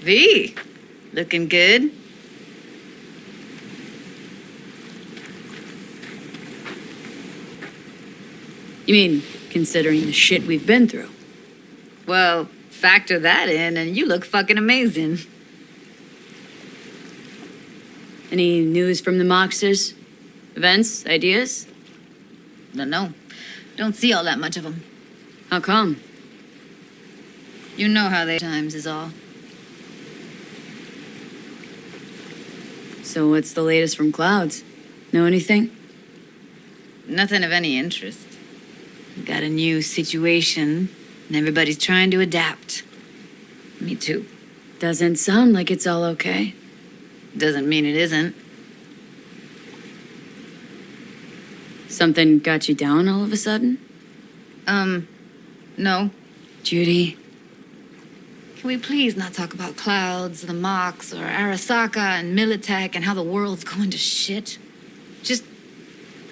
V, looking good. You mean, considering the shit we've been through? Well, factor that in and you look fucking amazing. Any news from the Moxers? Events? Ideas? No. Don't see all that much of them. How come? You know how they times is all. So what's the latest from Clouds? Know anything? Nothing of any interest. Got a new situation, and everybody's trying to adapt. Me too. Doesn't sound like it's all okay. Doesn't mean it isn't. Something got you down all of a sudden? No. Judy? Can we please not talk about Clouds, the Mox, or Arasaka and Militech and how the world's going to shit? Just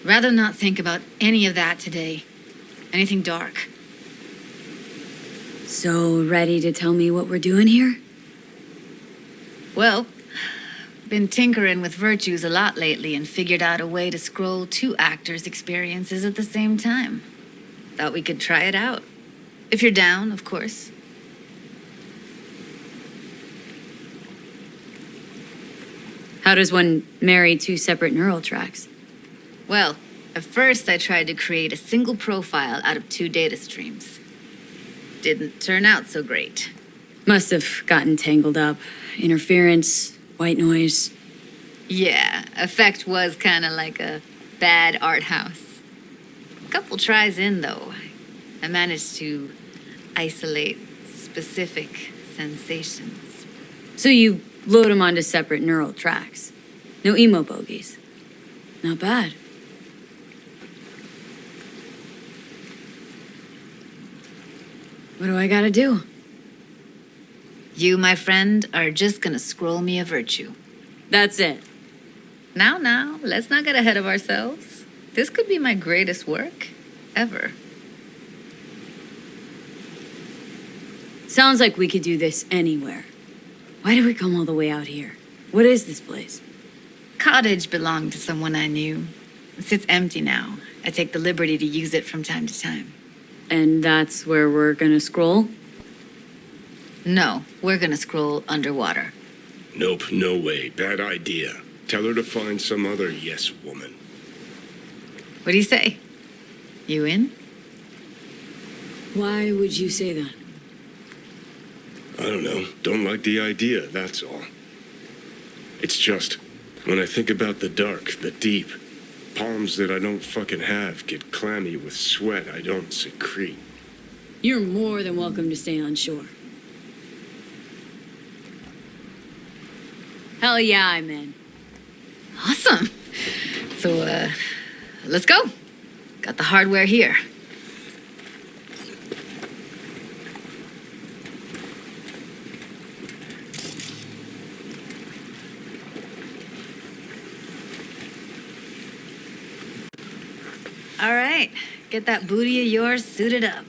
rather not think about any of that today. Anything dark. So, ready to tell me what we're doing here? Well, been tinkering with virtues a lot lately and figured out a way to scroll 2 actors' experiences at the same time. Thought we could try it out. If you're down, of course. How does one marry 2 separate neural tracks? Well, at first I tried to create a single profile out of 2 data streams. Didn't turn out so great. Must have gotten tangled up. Interference, white noise. Yeah, effect was kind of like a bad art house. A couple tries in, though, I managed to isolate specific sensations. So you load them onto separate neural tracks. No emo bogies. Not bad. What do I gotta do? You, my friend, are just gonna scroll me a virtue. That's it. Now, let's not get ahead of ourselves. This could be my greatest work ever. Sounds like we could do this anywhere. Why did we come all the way out here? What is this place? Cottage belonged to someone I knew. It sits empty now. I take the liberty to use it from time to time. And that's where we're gonna scroll? No, we're gonna scroll underwater. Nope, no way. Bad idea. Tell her to find some other yes woman. What do you say? You in? Why would you say that? I don't know. Don't like the idea, that's all. It's just, when I think about the dark, the deep, palms that I don't fucking have get clammy with sweat I don't secrete. You're more than welcome to stay on shore. Hell yeah, I'm in. Awesome. So, let's go. Got the hardware here. All right, get that booty of yours suited up.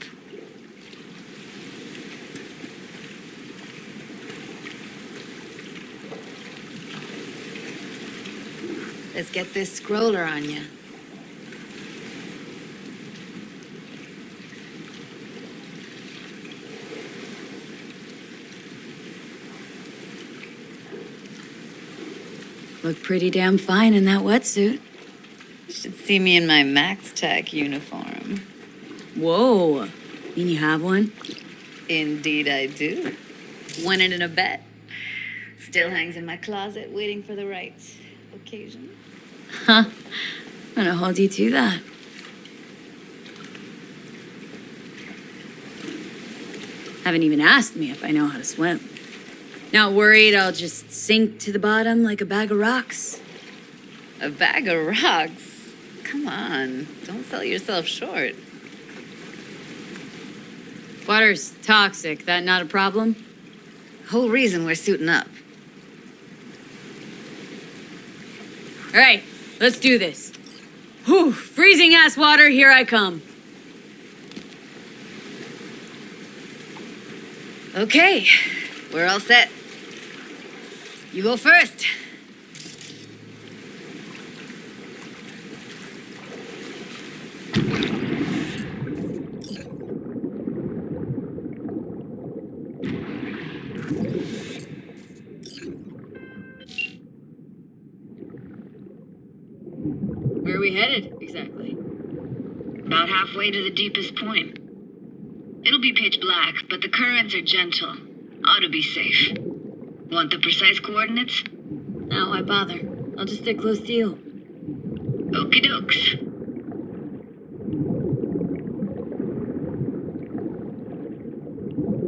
Let's get this scroller on you. Look pretty damn fine in that wetsuit. You should see me in my Max Tech uniform. Whoa. Mean you have one? Indeed I do. Won it in a bet. Still hangs in my closet waiting for the right occasion. Huh. I'm gonna hold you to that. Haven't even asked me if I know how to swim. Not worried I'll just sink to the bottom like a bag of rocks? A bag of rocks? Come on, don't sell yourself short. Water's toxic, that not a problem? Whole reason we're suiting up. All right, let's do this. Whew, freezing ass water, here I come. Okay, we're all set. You go first. Where are we headed, exactly? About halfway to the deepest point. It'll be pitch black, but the currents are gentle. Ought to be safe. Want the precise coordinates? No, why bother? I'll just stick close to you. Okie dokes.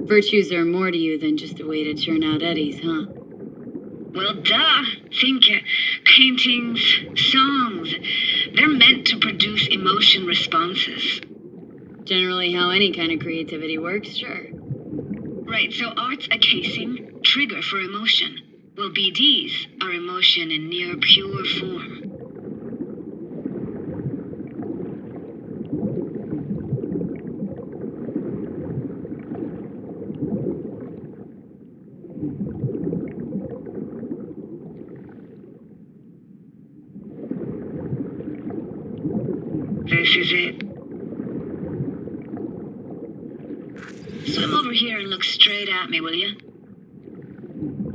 Virtues are more to you than just a way to churn out eddies, huh? Well, duh. Think paintings, songs. They're meant to produce emotion responses. Generally how any kind of creativity works, sure. Right, so art's a casing, trigger for emotion. Well, BDs are emotion in near pure form. This is it. Swim over here and look straight at me, will you?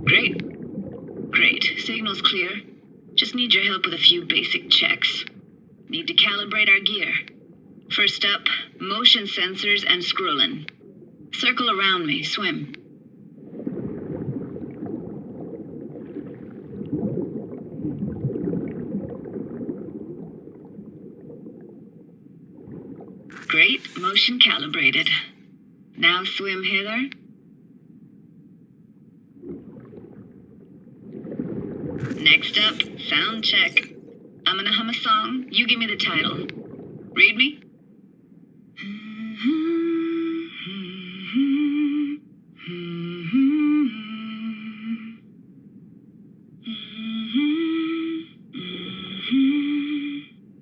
Great. Great. Signal's clear. Just need your help with a few basic checks. Need to calibrate our gear. First up, motion sensors and scrolling. Circle around me. Swim. Great. Motion calibrated. Now swim hither. Next up, sound check. I'm gonna hum a song. You give me the title. Read me?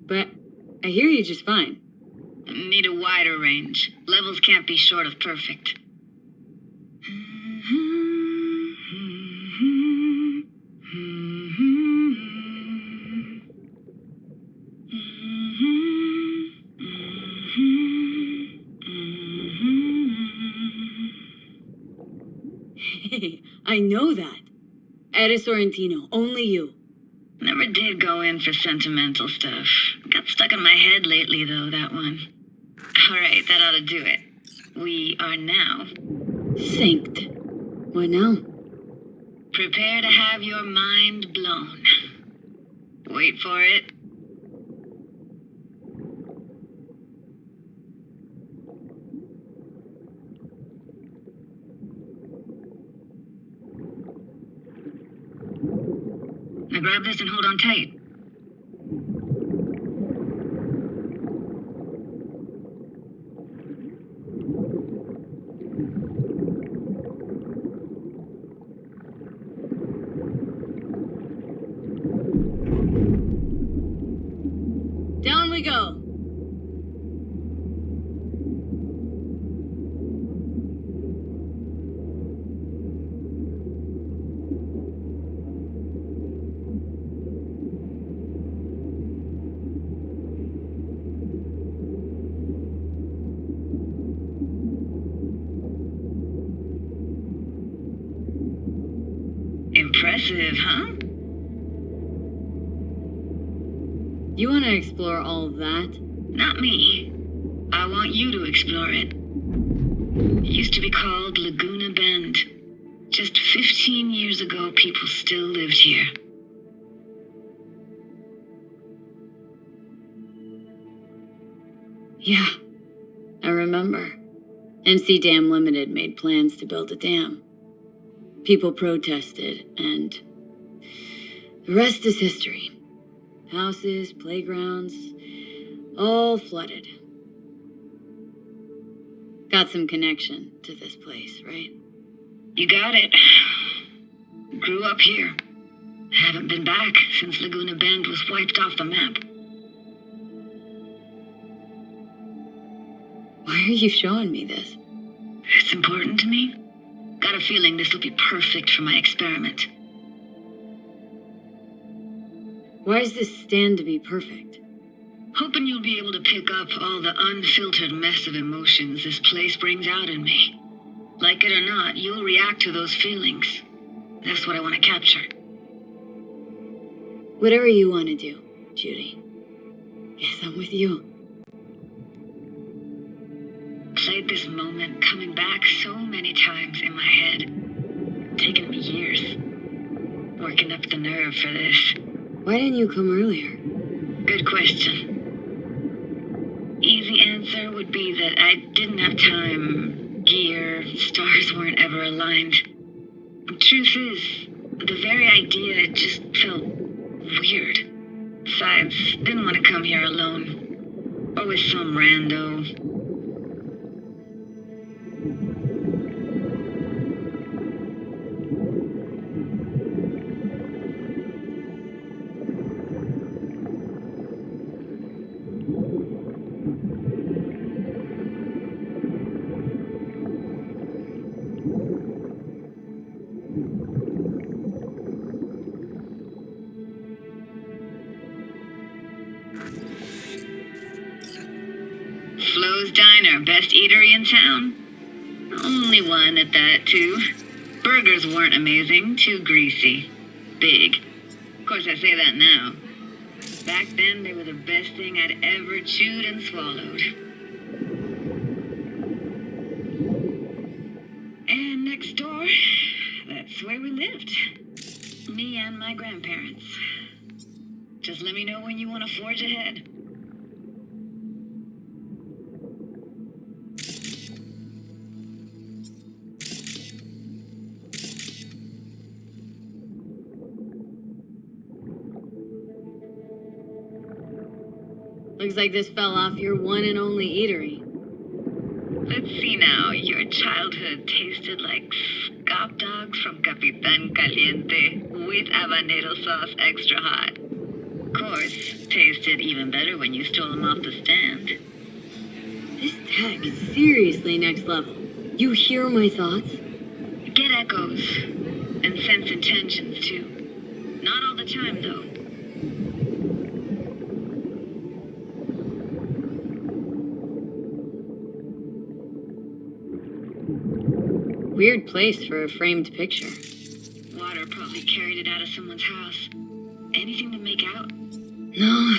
But I hear you just fine. Need a wider range. Levels can't be short of perfect. Hey, I know that. Etta Sorrentino, only you. Never did go in for sentimental stuff. Got stuck in my head lately, though, that one. All right, that ought to do it. We are now. Synced. What now? Prepare to have your mind blown. Wait for it. Now grab this and hold on tight. Down we go. Impressive, huh? You want to explore all that? Not me. I want you to explore it. It used to be called Laguna Bend. Just 15 years ago, people still lived here. Yeah, I remember. NC Dam Limited made plans to build a dam. People protested, and the rest is history. Houses, playgrounds, all flooded. Got some connection to this place, right? You got it. Grew up here. Haven't been back since Laguna Bend was wiped off the map. Why are you showing me this? It's important to me. Got a feeling this will be perfect for my experiment. Why does this stand to be perfect? Hoping you'll be able to pick up all the unfiltered mess of emotions this place brings out in me. Like it or not, you'll react to those feelings. That's what I want to capture. Whatever you want to do, Judy. Guess I'm with you. Played this moment coming back so many times in my head. Taken me years. Working up the nerve for this. Why didn't you come earlier? Good question. Easy answer would be that I didn't have time, gear, stars weren't ever aligned. Truth is, the very idea just felt weird. Besides, didn't want to come here alone. Or with some rando. Flo's Diner, best eatery in town? Only one at that, too. Burgers weren't amazing, too greasy. Big. Of course, I say that now. Back then, they were the best thing I'd ever chewed and swallowed. And next door, that's where we lived. Me and my grandparents. Just let me know when you want to forge ahead. Looks like this fell off your one and only eatery. Let's see now. Your childhood tasted like scop dogs from Capitan Caliente with habanero sauce extra hot. Of course, tasted even better when you stole them off the stand. This tech is seriously next level. You hear my thoughts? Get echoes. And sense intentions, too. Not all the time, though. Weird place for a framed picture. Water probably carried it out of someone's house. Anything to make out? No,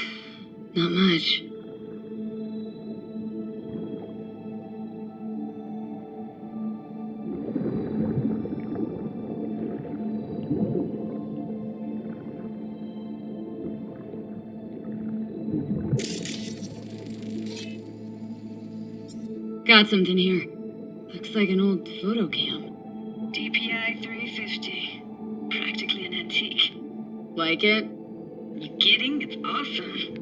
not much. Got something here. Looks like an old photo cam. DPI 350. Practically an antique. Like it? You kidding? It's awesome.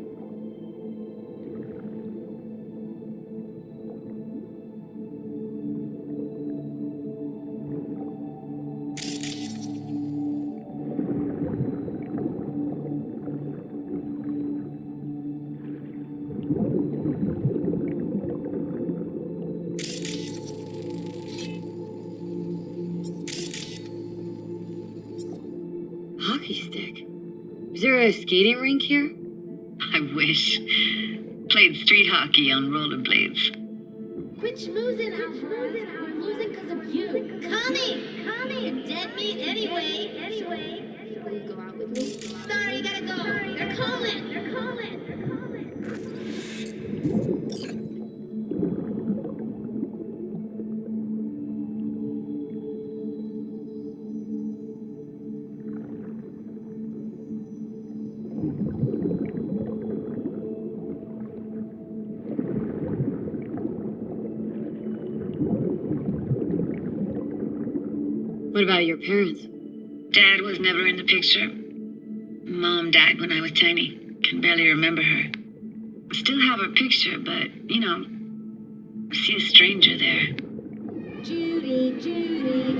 Hockey stick. Is there a skating rink here? I wish. Played street hockey on rollerblades. Quit schmoozing, Alvarez. We're losing because of you. Coming! You're dead meat anyway. Will you go out with me? Sorry, you gotta go. They're calling. What about your parents? Dad was never in the picture. Mom died when I was tiny. Can barely remember her. Still have her picture, but, I see a stranger there. Judy,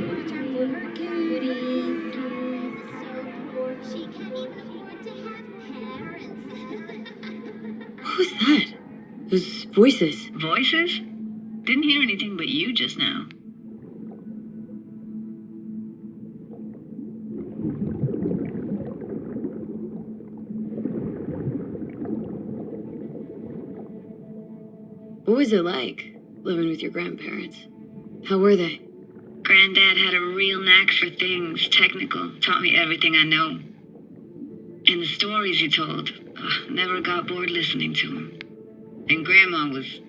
watch out for her cuties. Liz is so poor, she can't even afford to have parents. What was that? Those voices. Voices? Didn't hear anything but you just now. What was it like, living with your grandparents? How were they? Granddad had a real knack for things technical, taught me everything I know. And the stories he told, never got bored listening to him. And Grandma was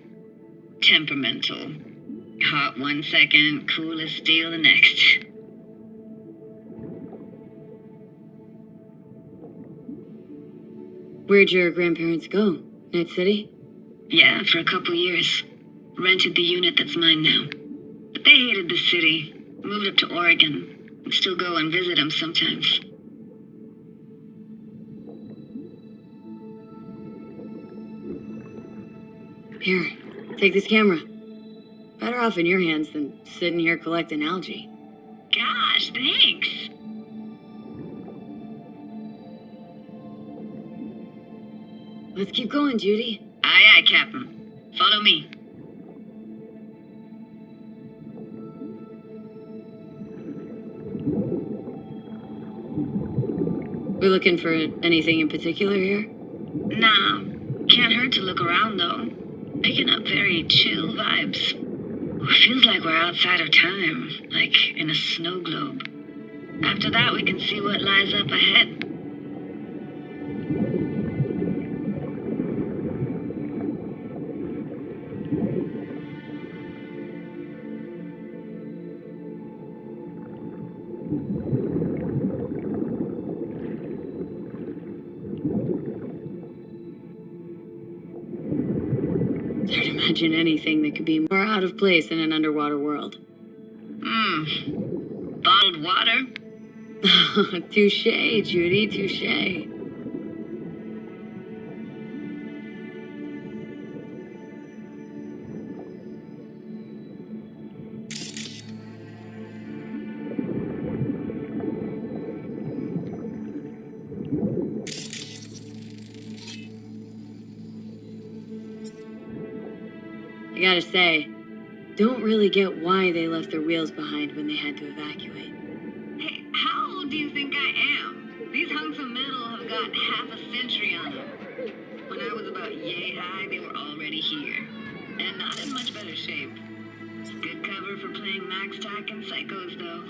temperamental. Hot 1 second, cool as steel the next. Where'd your grandparents go? Night City? Yeah, for a couple years. Rented the unit that's mine now. But they hated the city. Moved up to Oregon. Still go and visit them sometimes. Here, take this camera. Better off in your hands than sitting here collecting algae. Gosh, thanks. Let's keep going, Judy. Aye, aye, Captain. Follow me. We're looking for anything in particular here? Nah, can't hurt to look around though. Picking up very chill vibes. Feels like we're outside of time, like in a snow globe. After that, we can see what lies up ahead. It's hard to imagine anything that could be more out of place in an underwater world. Bottled water? Touche, Judy, touche. I gotta say, don't really get why they left their wheels behind when they had to evacuate. Hey, how old do you think I am? These hunks of metal have got half a century on them. When I was about yay high, they were already here. And not in much better shape. Good cover for playing Max Tack and Psychos, though.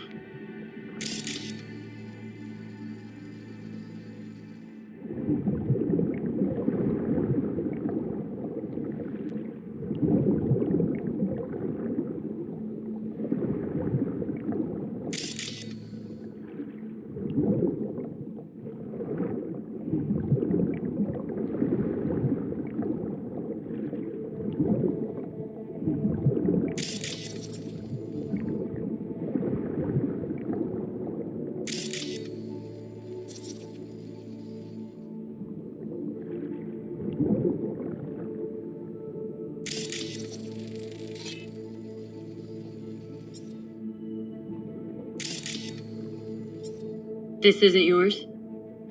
This isn't yours?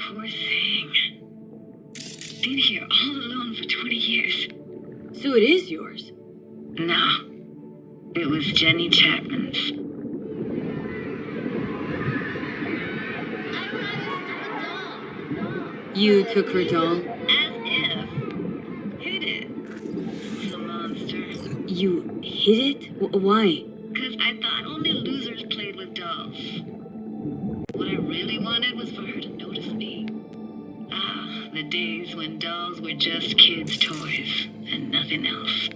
Poor thing. Been here all alone for 20 years. So it is yours. No. It was Jenny Chapman's. You took her doll? As if. Hid it. The monster. You hid it? Why? Because I thought only losers played with dolls. What I really wanted was for her to notice me. Ah, the days when dolls were just kids' toys and nothing else.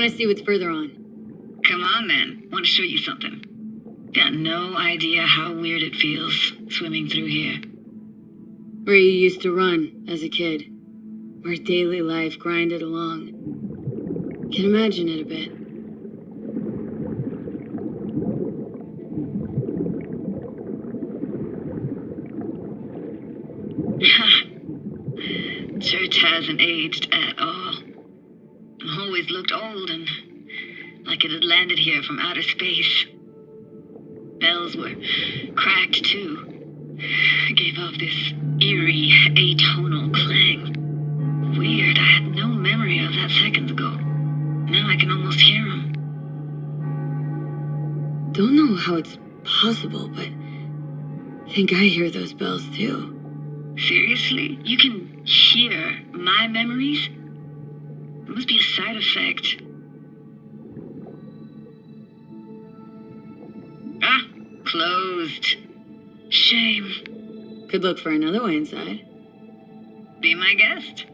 want to see what's further on. Come on, then. Want to show you something. Got no idea how weird it feels swimming through here. Where you used to run as a kid. Where daily life grinded along. Can imagine it a bit. Church hasn't aged at all. Always looked old and like it had landed here from outer space. Bells were cracked too. Gave off this eerie, atonal clang. Weird, I had no memory of that seconds ago. Now I can almost hear them. Don't know how it's possible, but I think I hear those bells too. Seriously? You can hear my memories? It must be a side effect. Ah, closed. Shame. Could look for another way inside. Be my guest.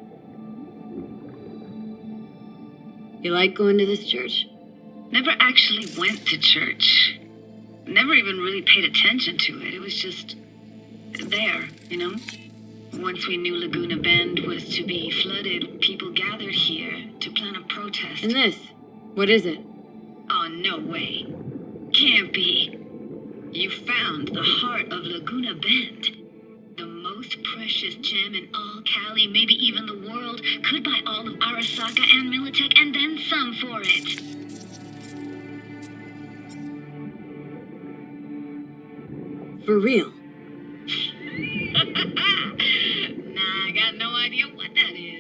You like going to this church? Never actually went to church. Never even really paid attention to it. It was just there, you know? Once we knew Laguna Bend was to be flooded, people gathered here to plan a protest. And this? What is it? Oh, no way. Can't be. You found the heart of Laguna Bend. The most precious gem in all Cali, maybe even the world. Could buy all of Arasaka and Militech and then some for it. For real? Nah, I got no idea what that is.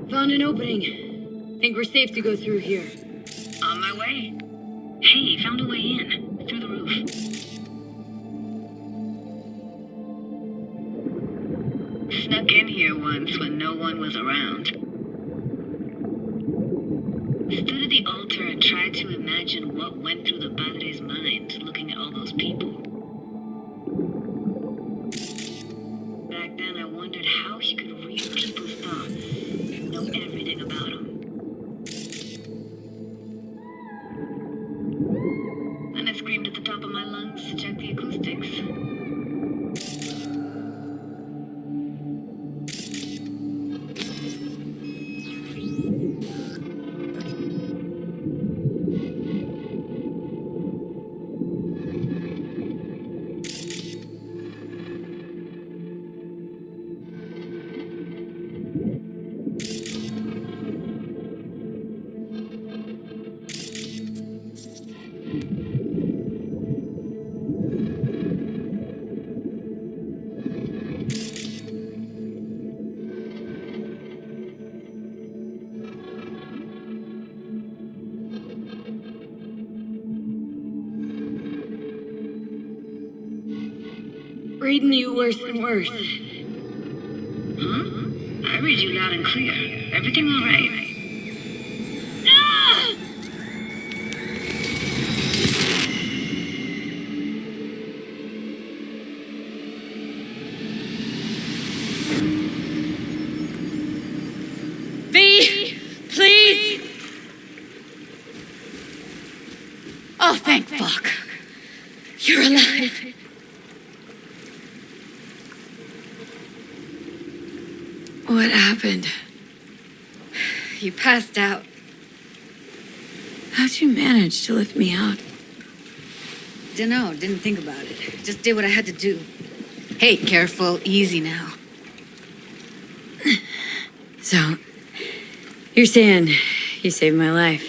Found an opening. Think we're safe to go through here. On my way. Hey, found a way in. Through the roof. Snuck in here once when no one was around. Stood at the altar and tried to imagine what went through the padre's mind looking at all those people. Back then I wondered how he could read people's thoughts and know everything about them. Then I screamed at the top of my lungs to check the acoustics. reading you worse and worse. Huh? I read you loud and clear. Everything all right? Ah! V, please. Oh, thank fuck. You're alive. What happened? You passed out. How'd you manage to lift me out? Dunno, didn't think about it. Just did what I had to do. Hey, careful, easy now. So, you're saying you saved my life.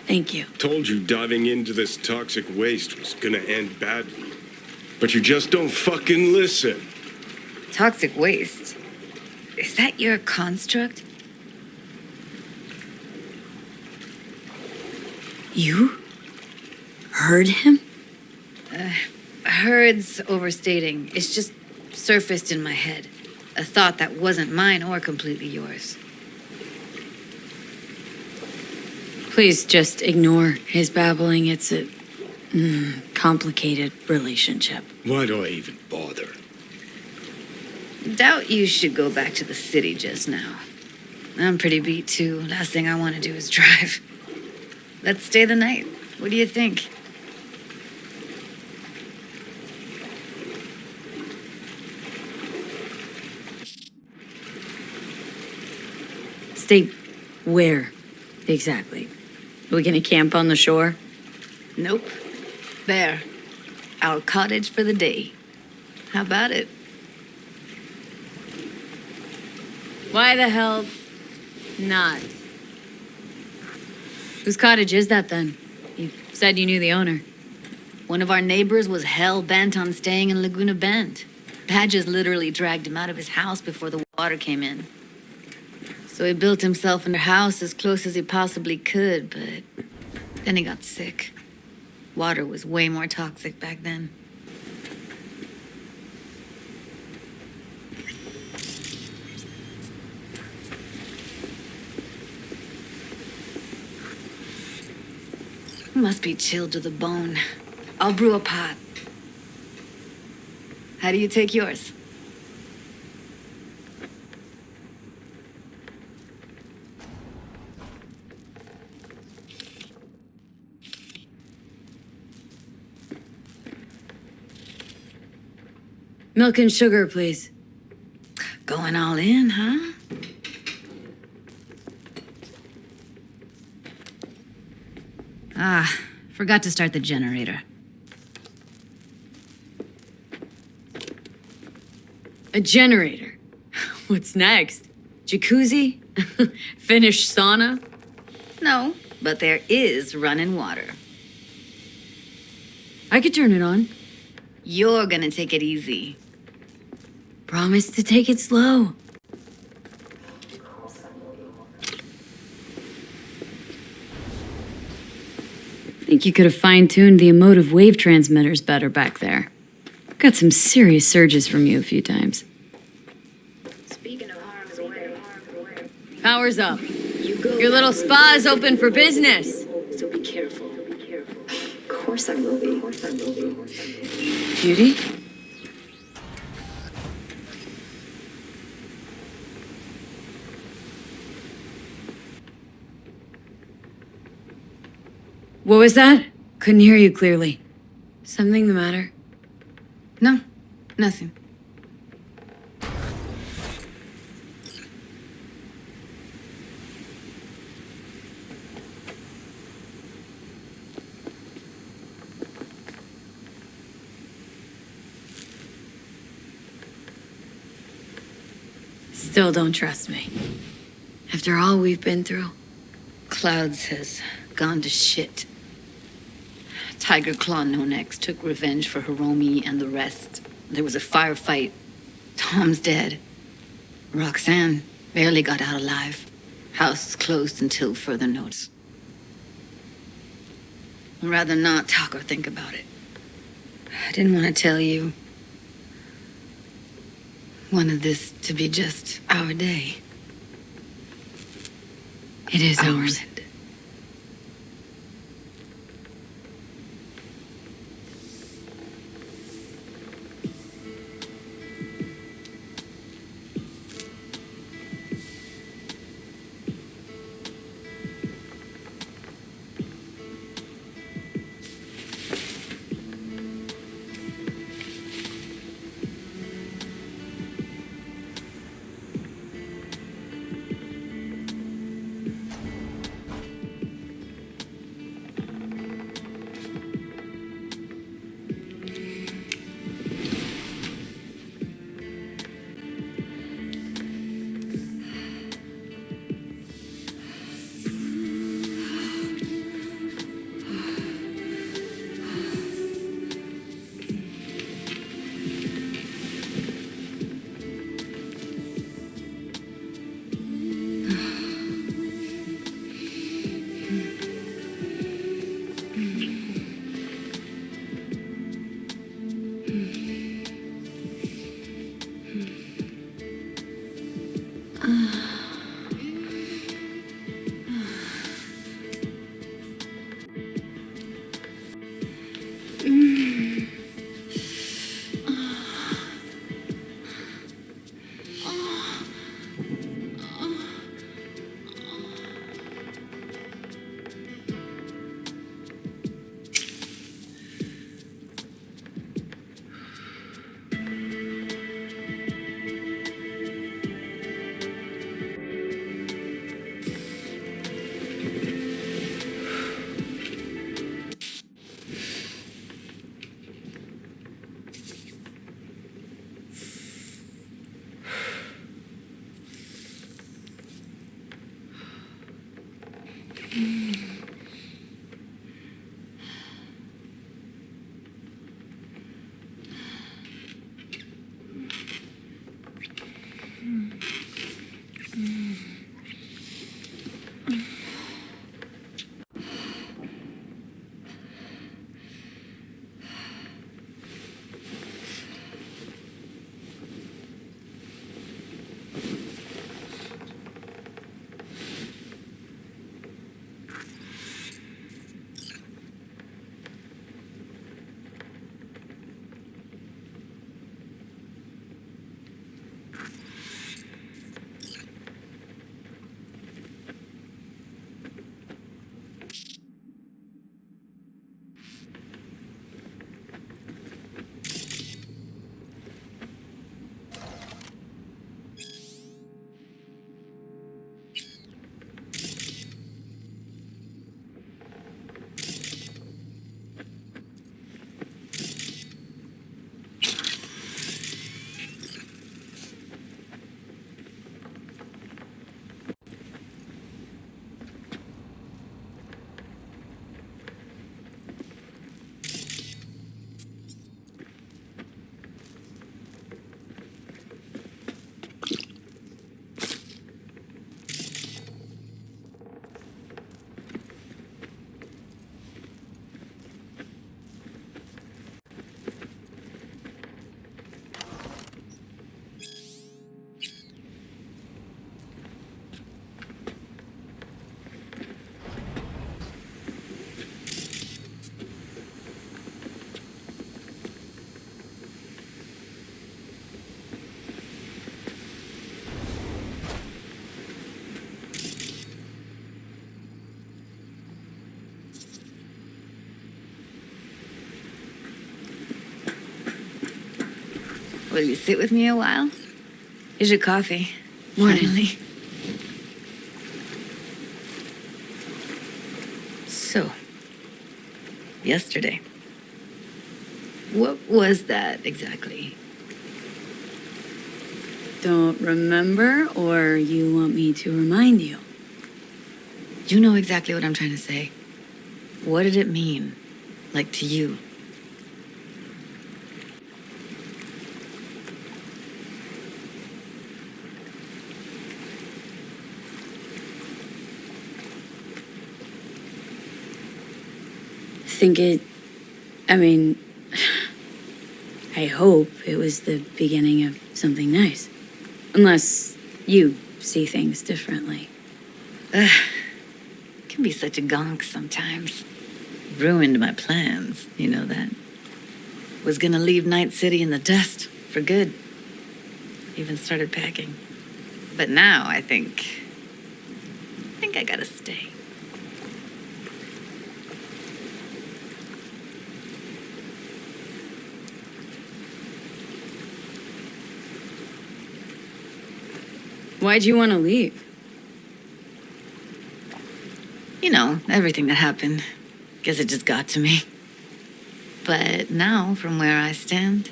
Thank you. Told you diving into this toxic waste was gonna end badly. But you just don't fucking listen. Toxic waste. Is that your construct? You heard him? Heard's overstating. It's just surfaced in my head. A thought that wasn't mine or completely yours. Please just ignore his babbling. It's a complicated relationship. Why do I even bother? Doubt you should go back to the city just now. I'm pretty beat too. Last thing I want to do is drive. Let's stay the night. What do you think? Stay where, exactly? Are we gonna camp on the shore? Nope. There. Our cottage for the day. How about it? Why the hell not? Whose cottage is that then? You said you knew the owner. One of our neighbors was hell-bent on staying in Laguna Bend. Badges literally dragged him out of his house before the water came in. So he built himself a house as close as he possibly could, but then he got sick. Water was way more toxic back then. Must be chilled to the bone. I'll brew a pot. How do you take yours? Milk and sugar, please. Going all in, huh? Ah, forgot to start the generator. A generator. What's next? Jacuzzi? Finnish sauna? No, but there is running water. I could turn it on. You're gonna take it easy. Promise to take it slow. Think you could have fine-tuned the emotive wave transmitters better back there. Got some serious surges from you a few times. Speaking of harm's way, Power's up. you go. Your little spa is open for business. So be careful. Of course I will be. Judy? What was that? Couldn't hear you clearly. Something the matter? No, nothing. Still don't trust me. After all we've been through. Clouds has gone to shit. Tiger Claw No Next took revenge for Hiromi and the rest. There was a firefight. Tom's dead. Roxanne barely got out alive. House is closed until further notice. I'd rather not talk or think about it. I didn't want to tell you. wanted this to be just our day. It is ours. Will you sit with me a while? Here's your coffee. Morning. Finally. So, yesterday. What was that exactly? Don't remember, or you want me to remind you? You know exactly what I'm trying to say. What did it mean? Like to you? I I hope it was the beginning of something nice. Unless you see things differently. Can be such a gonk sometimes. Ruined my plans, you know that. Was gonna leave Night City in the dust for good. Even started packing. But now I think I gotta stay. Why'd you want to leave? You know, everything that happened. Guess it just got to me. But now, from where I stand,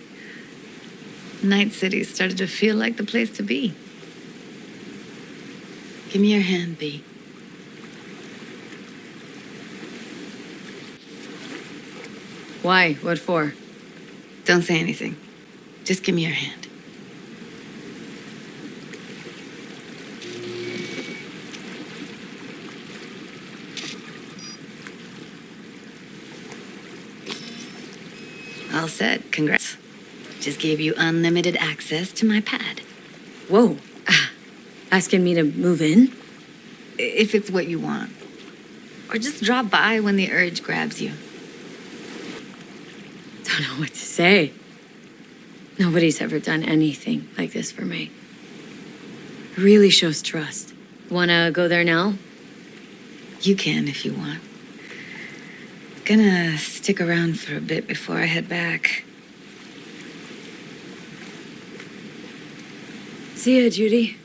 Night City started to feel like the place to be. Give me your hand, B. Why? What for? Don't say anything. Just give me your hand. All set. Congrats. Just gave you unlimited access to my pad. Whoa. Asking me to move in? If it's what you want. Or just drop by when the urge grabs you. Don't know what to say. Nobody's ever done anything like this for me. Really shows trust. Wanna go there now? You can if you want. Gonna stick around for a bit before I head back. See ya, Judy.